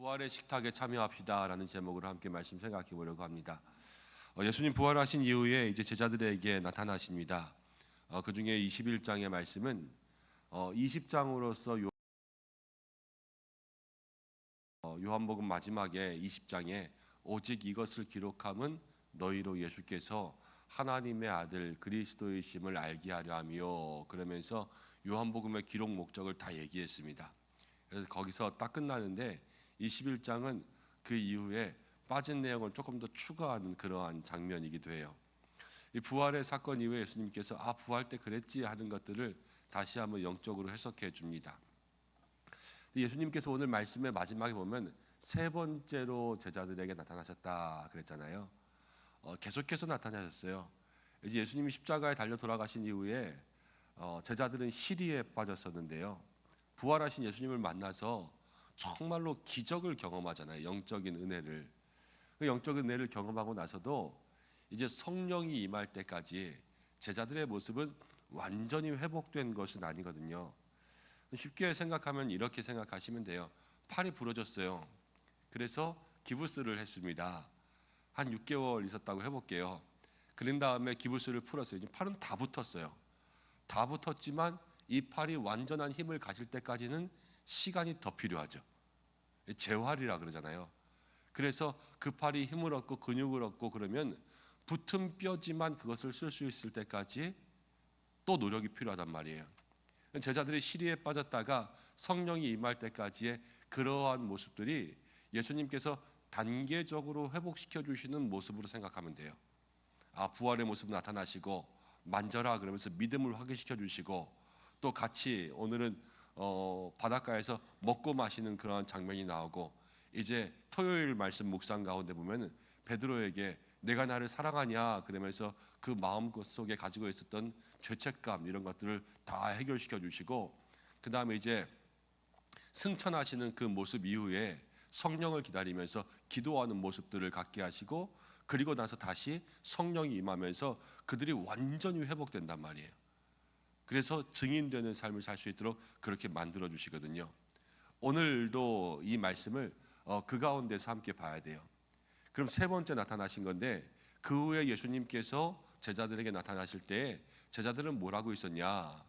부활의 식탁에 참여합시다라는 제목으로 함께 말씀 생각해 보려고 합니다. 예수님 부활하신 이후에 이제 제자들에게 나타나십니다. 그 중에 21장의 말씀은 20장으로서 요한복음 마지막에 20장에 오직 이것을 기록함은 너희로 예수께서 하나님의 아들 그리스도이심을 알게 하려 함이요, 그러면서 요한복음의 기록 목적을 다 얘기했습니다. 그래서 거기서 딱 끝나는데 21장은 그 이후에 빠진 내용을 조금 더 추가하는 그러한 장면이기도 해요. 이 부활의 사건 이후에 예수님께서 부활 때 그랬지 하는 것들을 다시 한번 영적으로 해석해 줍니다. 예수님께서 오늘 말씀의 마지막에 보면 세 번째로 제자들에게 나타나셨다 그랬잖아요. 계속해서 나타나셨어요. 이제 예수님이 십자가에 달려 돌아가신 이후에 제자들은 시리에 빠졌었는데요. 부활하신 예수님을 만나서 정말로 기적을 경험하잖아요. 영적인 은혜를. 그 영적인 은혜를 경험하고 나서도 이제 성령이 임할 때까지 제자들의 모습은 완전히 회복된 것은 아니거든요. 쉽게 생각하면 이렇게 생각하시면 돼요. 팔이 부러졌어요. 그래서 기부스를 했습니다. 한 6개월 있었다고 해볼게요. 그런 다음에 기부스를 풀었어요. 이제 팔은 다 붙었어요. 다 붙었지만 이 팔이 완전한 힘을 가질 때까지는 시간이 더 필요하죠. 재활이라 그러잖아요. 그래서 그 팔이 힘을 얻고 근육을 얻고 그러면 붙은 뼈지만 그것을 쓸 수 있을 때까지 또 노력이 필요하단 말이에요. 제자들이 시리에 빠졌다가 성령이 임할 때까지의 그러한 모습들이 예수님께서 단계적으로 회복시켜 주시는 모습으로 생각하면 돼요. 부활의 모습 나타나시고 만져라 그러면서 믿음을 확인시켜 주시고, 또 같이 오늘은 바닷가에서 먹고 마시는 그런 장면이 나오고, 이제 토요일 말씀 묵상 가운데 보면 베드로에게 내가 나를 사랑하냐 그러면서 그 마음 속에 가지고 있었던 죄책감 이런 것들을 다 해결시켜 주시고, 그 다음에 이제 승천하시는 그 모습 이후에 성령을 기다리면서 기도하는 모습들을 갖게 하시고, 그리고 나서 다시 성령이 임하면서 그들이 완전히 회복된단 말이에요. 그래서 증인되는 삶을 살 수 있도록 그렇게 만들어 주시거든요. 오늘도 이 말씀을 그 가운데서 함께 봐야 돼요. 그럼 세 번째 나타나신 건데, 그 후에 예수님께서 제자들에게 나타나실 때 제자들은 뭐라고 있었냐?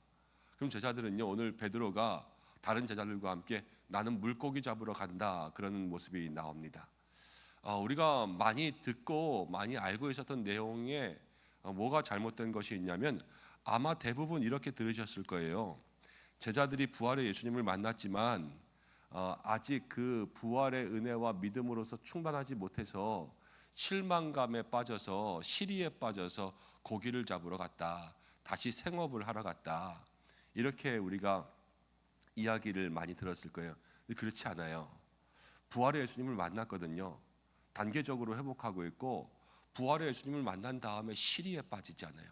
그럼 제자들은요, 오늘 베드로가 다른 제자들과 함께 나는 물고기 잡으러 간다 그러는 모습이 나옵니다. 우리가 많이 듣고 많이 알고 있었던 내용에 뭐가 잘못된 것이 있냐면, 아마 대부분 이렇게 들으셨을 거예요. 제자들이 부활의 예수님을 만났지만 아직 그 부활의 은혜와 믿음으로서 충만하지 못해서 실망감에 빠져서 시리에 빠져서 고기를 잡으러 갔다, 다시 생업을 하러 갔다, 이렇게 우리가 이야기를 많이 들었을 거예요. 근데 그렇지 않아요. 부활의 예수님을 만났거든요. 단계적으로 회복하고 있고, 부활의 예수님을 만난 다음에 시리에 빠지지 않아요.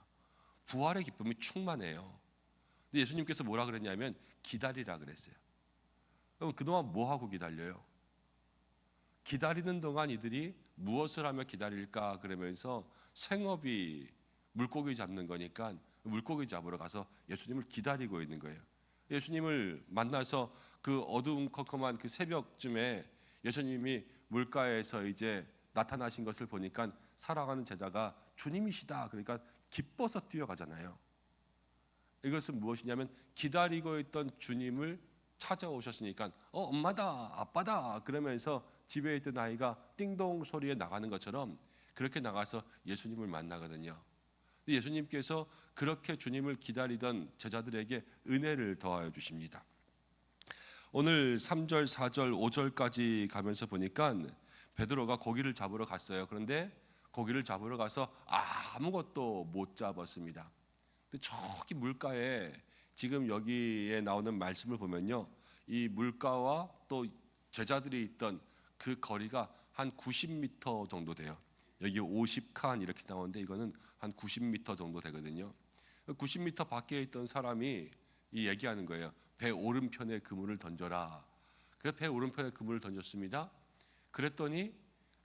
부활의 기쁨이 충만해요. 근데 예수님께서 뭐라 그랬냐면 기다리라 그랬어요. 그럼 그동안 뭐 하고 기다려요? 기다리는 동안 이들이 무엇을 하며 기다릴까 그러면서 생업이 물고기 잡는 거니까 물고기 잡으러 가서 예수님을 기다리고 있는 거예요. 예수님을 만나서 그 어두컴컴한 그 새벽쯤에 예수님이 물가에서 이제 나타나신 것을 보니까 사랑하는 제자가 주님이시다 그러니까 기뻐서 뛰어가잖아요. 이것은 무엇이냐면 기다리고 있던 주님을 찾아오셨으니까 엄마다 아빠다 그러면서 집에 있던 아이가 띵동 소리에 나가는 것처럼 그렇게 나가서 예수님을 만나거든요. 예수님께서 그렇게 주님을 기다리던 제자들에게 은혜를 더하여 주십니다. 오늘 3절, 4절, 5절까지 가면서 보니까 베드로가 고기를 잡으러 갔어요. 그런데 고기를 잡으러 가서 아무것도 못 잡았습니다. 근데 저기 물가에 지금 여기에 나오는 말씀을 보면요, 이 물가와 또 제자들이 있던 그 거리가 한 90m 정도 돼요. 여기 50칸 이렇게 나오는데 이거는 한 90m 정도 되거든요. 90m 밖에 있던 사람이 이 얘기하는 거예요. 배 오른편에 그물을 던져라. 그래서 배 오른편에 그물을 던졌습니다. 그랬더니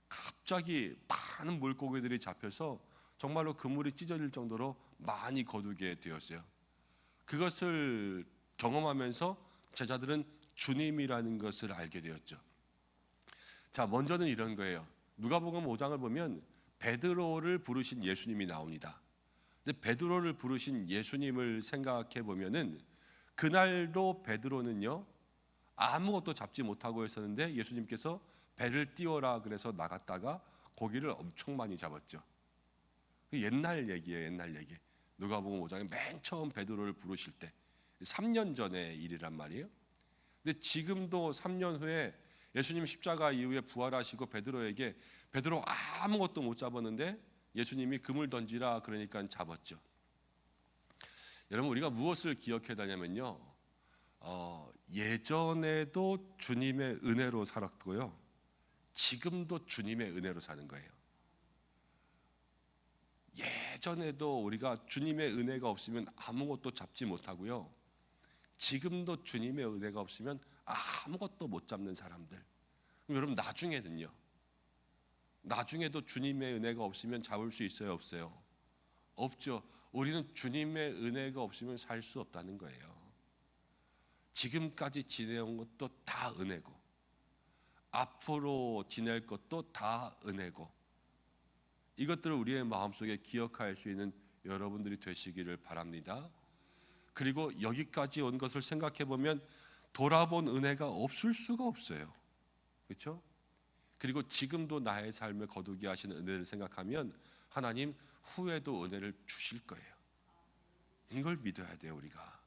갑자기 많은 물고기들이 잡혀서 정말로 그물이 찢어질 정도로 많이 거두게 되었어요. 그것을 경험하면서 제자들은 주님이라는 것을 알게 되었죠. 자, 먼저는 이런 거예요. 누가복음 5장을 보면 베드로를 부르신 예수님이 나옵니다. 근데 베드로를 부르신 예수님을 생각해 보면은 그날도 베드로는요 아무것도 잡지 못하고 있었는데 예수님께서 배를 띄워라 그래서 나갔다가 고기를 엄청 많이 잡았죠. 옛날 얘기예요, 옛날 얘기. 누가복음 5장에 맨 처음 베드로를 부르실 때 3년 전의 일이란 말이에요. 근데 지금도 3년 후에 예수님 십자가 이후에 부활하시고 베드로에게 베드로 아무것도 못 잡았는데 예수님이 금을 던지라 그러니까 잡았죠. 여러분 우리가 무엇을 기억해야 되냐면요. 예전에도 주님의 은혜로 살았고요. 지금도 주님의 은혜로 사는 거예요. 예전에도 우리가 주님의 은혜가 없으면 아무것도 잡지 못하고요. 지금도 주님의 은혜가 없으면 아무것도 못 잡는 사람들. 그럼 여러분 나중에도 주님의 은혜가 없으면 잡을 수 있어요, 없어요? 없죠. 우리는 주님의 은혜가 없으면 살 수 없다는 거예요. 지금까지 지내온 것도 다 은혜고 앞으로 지낼 것도 다 은혜고 이것들을 우리의 마음속에 기억할 수 있는 여러분들이 되시기를 바랍니다. 그리고 여기까지 온 것을 생각해 보면 돌아본 은혜가 없을 수가 없어요. 그렇죠? 그리고 지금도 나의 삶에 거두게 하시는 은혜를 생각하면 하나님 후에도 은혜를 주실 거예요. 이걸 믿어야 돼요, 우리가.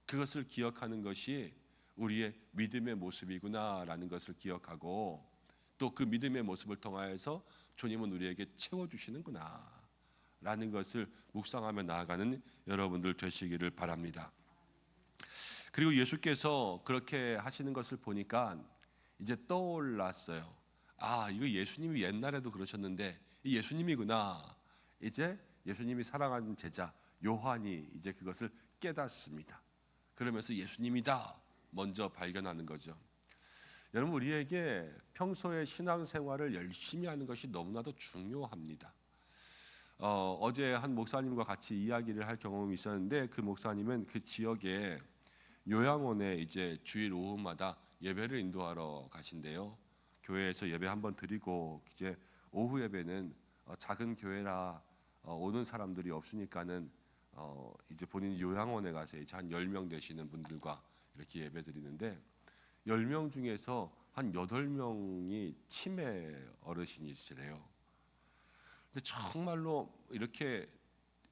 그것을 기억하는 것이 우리의 믿음의 모습이구나라는 것을 기억하고 또 그 믿음의 모습을 통하여서 주님은 우리에게 채워주시는구나 라는 것을 묵상하며 나아가는 여러분들 되시기를 바랍니다. 그리고 예수께서 그렇게 하시는 것을 보니까 이제 떠올랐어요. 아, 이거 예수님이 옛날에도 그러셨는데 이 예수님이구나. 이제 예수님이 사랑하는 제자 요한이 이제 그것을 깨닫습니다. 그러면서 예수님이다 먼저 발견하는 거죠. 여러분 우리에게 평소에 신앙생활을 열심히 하는 것이 너무나도 중요합니다. 어제 한 목사님과 같이 이야기를 할 경험이 있었는데 그 목사님은 그 지역에 요양원에 이제 주일 오후마다 예배를 인도하러 가신대요. 교회에서 예배 한번 드리고 이제 오후 예배는 작은 교회라 오는 사람들이 없으니까는 이제 본인 요양원에 가서 이제 한 10명 되시는 분들과 이렇게 예배 드리는데 10명 중에서 한 8명이 치매 어르신이시래요. 근데 정말로 이렇게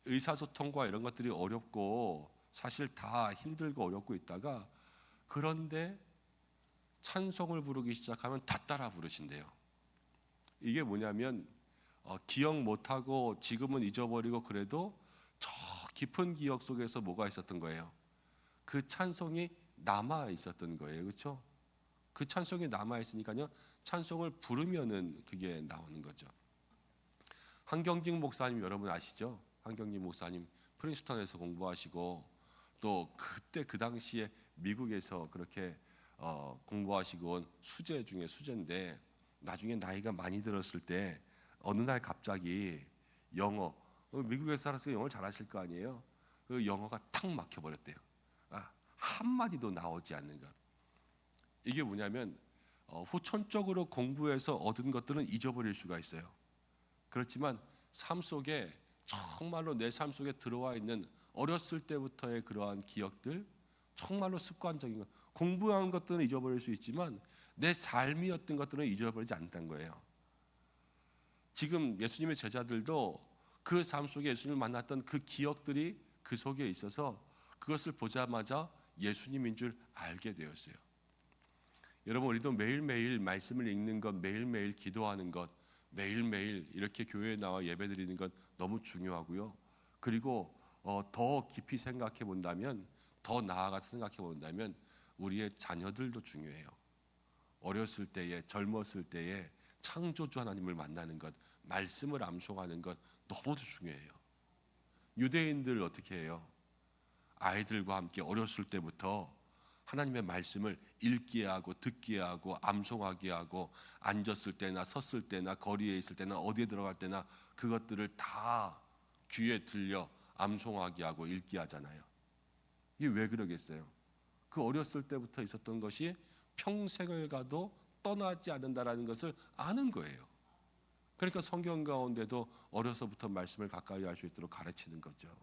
의사소통과 이런 것들이 어렵고 사실 다 힘들고 어렵고 있다가 그런데 찬송을 부르기 시작하면 다 따라 부르신대요. 이게 뭐냐면 기억 못하고 지금은 잊어버리고 그래도 저 깊은 기억 속에서 뭐가 있었던 거예요. 그 찬송이 남아 있었던 거예요. 그렇죠? 그 찬송이 남아 있으니까요. 찬송을 부르면은 그게 나오는 거죠. 한경직 목사님 여러분 아시죠? 한경직 목사님 프린스턴에서 공부하시고 또 그때 그 당시에 미국에서 그렇게 공부하시고 온 수재 중에 수재인데 나중에 나이가 많이 들었을 때 어느 날 갑자기 영어 미국에서 살았으니까 영어를 잘하실 거 아니에요? 그 영어가 탁 막혀버렸대요. 한마디도 나오지 않는 것. 이게 뭐냐면 후천적으로 공부해서 얻은 것들은 잊어버릴 수가 있어요. 그렇지만 삶 속에 정말로 내 삶 속에 들어와 있는 어렸을 때부터의 그러한 기억들 정말로 습관적인 것 공부한 것들은 잊어버릴 수 있지만 내 삶이었던 것들은 잊어버리지 않는다는 거예요. 지금 예수님의 제자들도 그 삶 속에 예수님을 만났던 그 기억들이 그 속에 있어서 그것을 보자마자 예수님인 줄 알게 되었어요. 여러분 우리도 매일매일 말씀을 읽는 것, 매일매일 기도하는 것, 매일매일 이렇게 교회에 나와 예배드리는 것 너무 중요하고요. 그리고 더 깊이 생각해 본다면 더 나아가서 생각해 본다면 우리의 자녀들도 중요해요. 어렸을 때에 젊었을 때에 창조주 하나님을 만나는 것, 말씀을 암송하는 것 너무도 중요해요. 유대인들 어떻게 해요? 아이들과 함께 어렸을 때부터 하나님의 말씀을 읽게 하고 듣게 하고 암송하게 하고 앉았을 때나 섰을 때나 거리에 있을 때나 어디에 들어갈 때나 그것들을 다 귀에 들려 암송하게 하고 읽게 하잖아요. 이게 왜 그러겠어요? 그 어렸을 때부터 있었던 것이 평생을 가도 떠나지 않는다라는 것을 아는 거예요. 그러니까 성경 가운데도 어려서부터 말씀을 가까이 할 수 있도록 가르치는 거죠.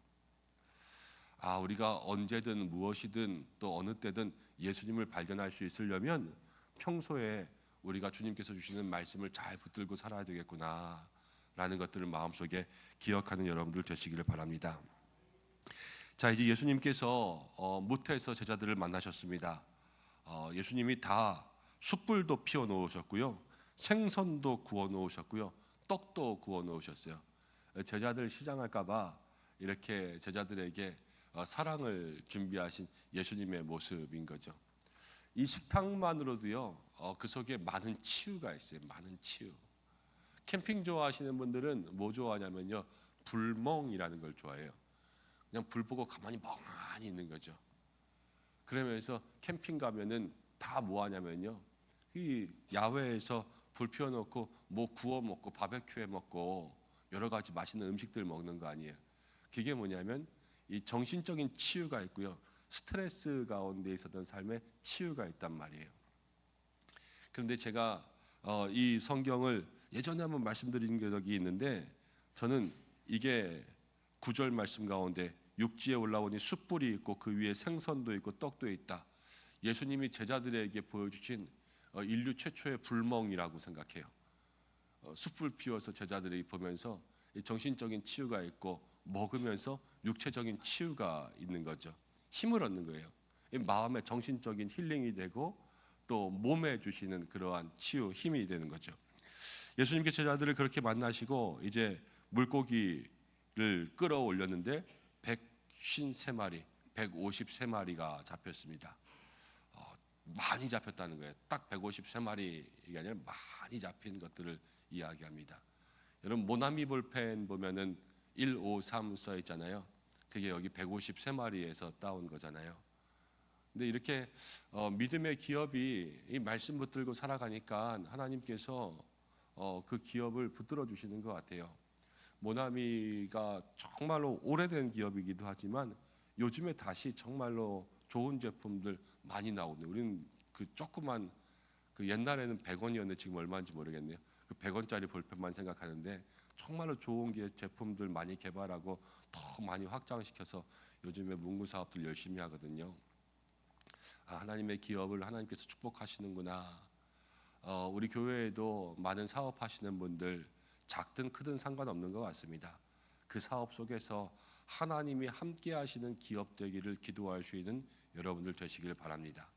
우리가 언제든 무엇이든 또 어느 때든 예수님을 발견할 수 있으려면 평소에 우리가 주님께서 주시는 말씀을 잘 붙들고 살아야 되겠구나 라는 것들을 마음속에 기억하는 여러분들 되시기를 바랍니다. 자, 이제 예수님께서 무태에서 제자들을 만나셨습니다. 예수님이 다 숯불도 피워 놓으셨고요, 생선도 구워 놓으셨고요, 떡도 구워 놓으셨어요. 제자들 시장할까 봐 이렇게 제자들에게 사랑을 준비하신 예수님의 모습인 거죠. 이 식탁만으로도요, 그 속에 많은 치유가 있어요. 많은 치유. 캠핑 좋아하시는 분들은 뭐 좋아하냐면요, 불멍이라는 걸 좋아해요. 그냥 불 보고 가만히 멍하니 있는 거죠. 그러면서 캠핑 가면은 다 뭐 하냐면요, 이 야외에서 불 피워놓고 뭐 구워 먹고 바베큐 해 먹고 여러 가지 맛있는 음식들 먹는 거 아니에요. 그게 뭐냐면 이 정신적인 치유가 있고요, 스트레스 가운데 있었던 삶의 치유가 있단 말이에요. 그런데 제가 이 성경을 예전에 한번 말씀드린 적이 있는데, 저는 이게 9절 말씀 가운데 육지에 올라오니 숯불이 있고 그 위에 생선도 있고 떡도 있다, 예수님이 제자들에게 보여주신 인류 최초의 불멍이라고 생각해요. 숯불 피워서 제자들이 보면서 정신적인 치유가 있고 먹으면서 육체적인 치유가 있는 거죠. 힘을 얻는 거예요. 마음의 정신적인 힐링이 되고 또 몸에 주시는 그러한 치유, 힘이 되는 거죠. 예수님께 제자들을 그렇게 만나시고 이제 물고기를 끌어올렸는데 153마리, 153마리가 잡혔습니다. 많이 잡혔다는 거예요. 딱 153마리가 아니라 많이 잡힌 것들을 이야기합니다. 여러분 모나미 볼펜 보면은 153 써 있잖아요. 그게 여기 153마리에서 따온 거잖아요. 근데 이렇게 믿음의 기업이 이 말씀 붙들고 살아가니까 하나님께서 그 기업을 붙들어 주시는 것 같아요. 모나미가 정말로 오래된 기업이기도 하지만 요즘에 다시 정말로 좋은 제품들 많이 나오네. 우리는 그 조그만 그 옛날에는 100원이었는데 지금 얼마인지 모르겠네요. 그 100원짜리 볼펜만 생각하는데 정말로 좋은 제품들 많이 개발하고 더 많이 확장시켜서 요즘에 문구 사업들 열심히 하거든요. 하나님의 기업을 하나님께서 축복하시는구나. 우리 교회에도 많은 사업하시는 분들 작든 크든 상관없는 것 같습니다. 그 사업 속에서 하나님이 함께 하시는 기업 되기를 기도할 수 있는 여러분들 되시길 바랍니다.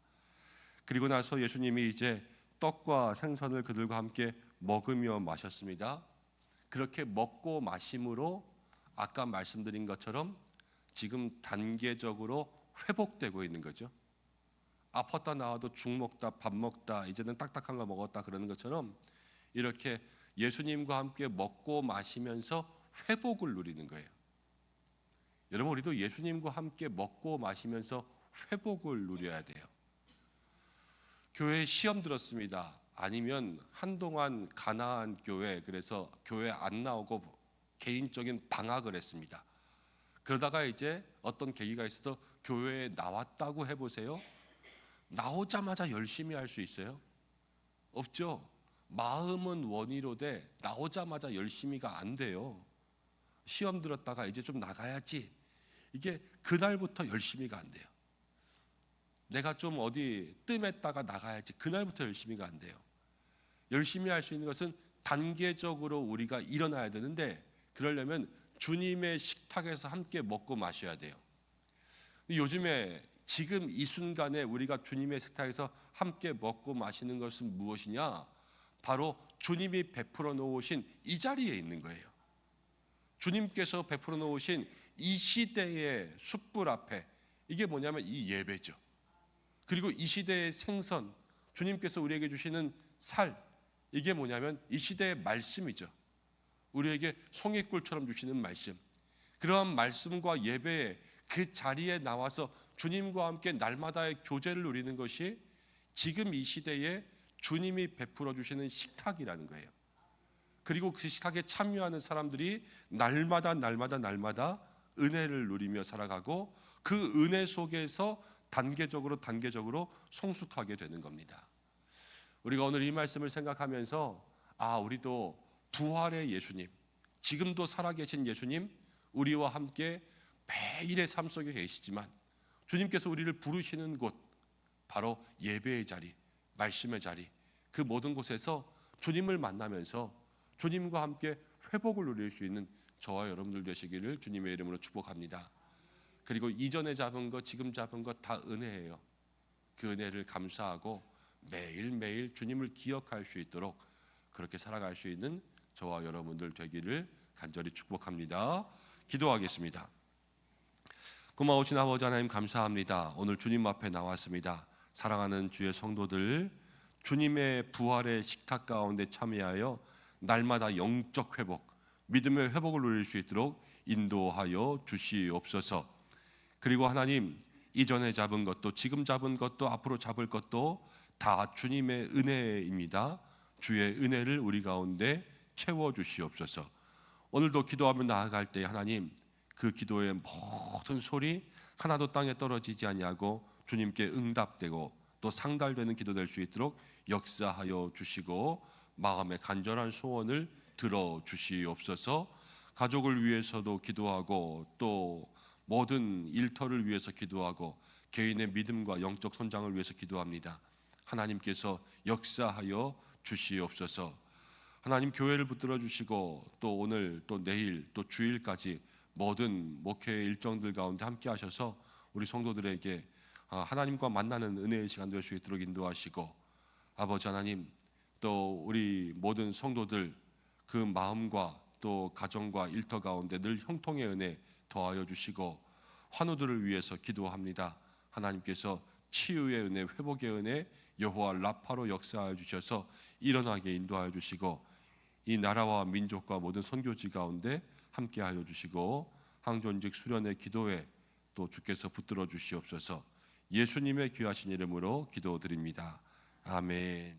그리고 나서 예수님이 이제 떡과 생선을 그들과 함께 먹으며 마셨습니다. 그렇게 먹고 마심으로 아까 말씀드린 것처럼 지금 단계적으로 회복되고 있는 거죠. 아팠다 나와도 죽 먹다 밥 먹다 이제는 딱딱한 거 먹었다 그러는 것처럼 이렇게 예수님과 함께 먹고 마시면서 회복을 누리는 거예요. 여러분 우리도 예수님과 함께 먹고 마시면서 회복을 누려야 돼요. 교회에 시험 들었습니다. 아니면 한동안 가나안 교회, 그래서 교회 안 나오고 개인적인 방학을 했습니다. 그러다가 이제 어떤 계기가 있어서 교회에 나왔다고 해보세요. 나오자마자 열심히 할 수 있어요? 없죠. 마음은 원이로되 나오자마자 열심히가 안 돼요. 시험 들었다가 이제 좀 나가야지, 이게 그날부터 열심히가 안 돼요. 내가 좀 어디 뜸했다가 나가야지, 그날부터 열심히가 안 돼요. 열심히 할 수 있는 것은 단계적으로 우리가 일어나야 되는데, 그러려면 주님의 식탁에서 함께 먹고 마셔야 돼요. 요즘에 지금 이 순간에 우리가 주님의 식탁에서 함께 먹고 마시는 것은 무엇이냐? 바로 주님이 베풀어 놓으신 이 자리에 있는 거예요. 주님께서 베풀어 놓으신 이 시대의 숯불 앞에, 이게 뭐냐면 이 예배죠. 그리고 이 시대의 생선, 주님께서 우리에게 주시는 살, 이게 뭐냐면 이 시대의 말씀이죠. 우리에게 송이꿀처럼 주시는 말씀. 그러한 말씀과 예배의 그 자리에 나와서 주님과 함께 날마다의 교제를 누리는 것이 지금 이 시대에 주님이 베풀어 주시는 식탁이라는 거예요. 그리고 그 식탁에 참여하는 사람들이 날마다 은혜를 누리며 살아가고 그 은혜 속에서 단계적으로 성숙하게 되는 겁니다. 우리가 오늘 이 말씀을 생각하면서 우리도 부활의 예수님, 지금도 살아계신 예수님, 우리와 함께 매일의 삶 속에 계시지만 주님께서 우리를 부르시는 곳, 바로 예배의 자리, 말씀의 자리, 그 모든 곳에서 주님을 만나면서 주님과 함께 회복을 누릴 수 있는 저와 여러분들 되시기를 주님의 이름으로 축복합니다. 그리고 이전에 잡은 것, 지금 잡은 것 다 은혜예요. 그 은혜를 감사하고 매일매일 주님을 기억할 수 있도록 그렇게 살아갈 수 있는 저와 여러분들 되기를 간절히 축복합니다. 기도하겠습니다. 고마우신 아버지 하나님, 감사합니다. 오늘 주님 앞에 나왔습니다. 사랑하는 주의 성도들, 주님의 부활의 식탁 가운데 참여하여 날마다 영적 회복, 믿음의 회복을 누릴 수 있도록 인도하여 주시옵소서. 그리고 하나님, 이전에 잡은 것도 지금 잡은 것도 앞으로 잡을 것도 다 주님의 은혜입니다. 주의 은혜를 우리 가운데 채워 주시옵소서. 오늘도 기도하며 나아갈 때 하나님, 그 기도의 모든 소리 하나도 땅에 떨어지지 아니하고 주님께 응답되고 또 상달되는 기도 될 수 있도록 역사하여 주시고 마음의 간절한 소원을 들어 주시옵소서. 가족을 위해서도 기도하고 또 모든 일터를 위해서 기도하고 개인의 믿음과 영적 성장을 위해서 기도합니다. 하나님께서 역사하여 주시옵소서. 하나님, 교회를 붙들어 주시고 또 오늘 또 내일 또 주일까지 모든 목회의 일정들 가운데 함께 하셔서 우리 성도들에게 하나님과 만나는 은혜의 시간 될 수 있도록 인도하시고, 아버지 하나님, 또 우리 모든 성도들 그 마음과 또 가정과 일터 가운데 늘 형통의 은혜 더하여 주시고 환우들을 위해서 기도합니다. 하나님께서 치유의 은혜, 회복의 은혜, 여호와 라파로 역사하여 주셔서 일어나게 인도하여 주시고 이 나라와 민족과 모든 선교지 가운데 함께하여 주시고 항존직 수련의 기도에 또 주께서 붙들어 주시옵소서. 예수님의 귀하신 이름으로 기도드립니다. 아멘.